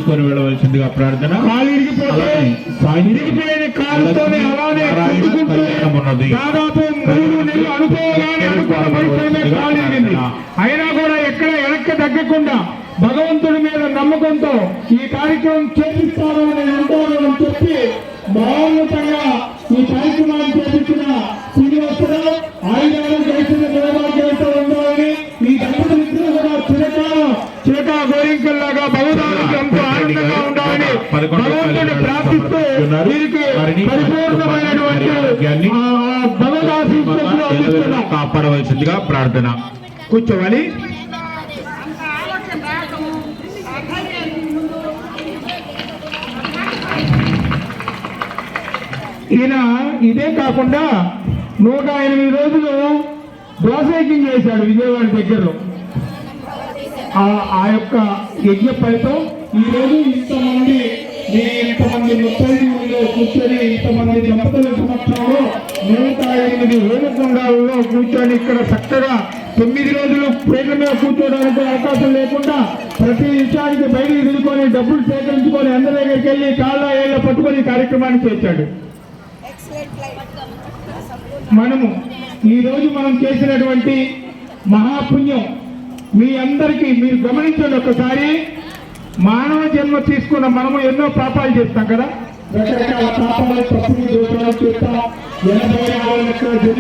తీసుకొని వెళ్ళవలసిందిగా ప్రార్థన. దాదాపు 3 నెలలు అనుభవాన్ని అయినా కూడా ఎక్కడ వెనక్కి తగ్గకుండా భగవంతుడి మీద నమ్మకంతో ఈ కార్యక్రమం చేపిస్తాను అని ఉంటాను అని చెప్పి మహోన్నతంగా ఈ కార్యక్రమాన్ని చేపించిన శ్రీనివాసరావు ఆయుధాలు చేసిన నిలబాధ్యత ఉండాలని ఈ దంపతులిద్దరూ కూడా చిరకా గోరింకల్లాగా భగవంతుడికి ఎంతో ఆనందంగా ఉండాలని భగవంతుడిని ప్రార్థిస్తూ వీరికి పరిపూర్ణమైనటువంటి భగవదాశీస్సులు కాపాడవలసిందిగా ప్రార్థన. కూర్చోవాలి. ఈయన ఇదే కాకుండా 108 రోజులు దోసైకింగ్ చేశాడు విజయవాడ దగ్గరలో. ఆ యొక్క యజ్ఞ ఫలితం ఈ రోజు ఇంతమంది 35 కూర్చొని ఇంతమంది దంపతుల సమక్షంలో 108 హోమకుండాలలో కూర్చొని ఇక్కడ చక్కగా 9 రోజులు ప్రేమ మీద కూర్చోవడానికి అవకాశం లేకుండా ప్రతి విషయానికి బయటికి తిరుగుకొని డబ్బులు సేకరించుకొని అందరి దగ్గరికి వెళ్ళి కాళ్ళ ఏళ్ళ పట్టుకొని కార్యక్రమాన్ని చేశాడు. మనం చేసినటువంటి మహాపుణ్యం మీ అందరికీ మీరు గమనించండి. ఒకసారి మానవ జన్మ తీసుకున్న మనము ఎన్నో పాపాలు చేస్తాం కదా, రకరకాల పాపాలు, తప్పులు, దోషాలు చేస్తాం. 80 జన్మ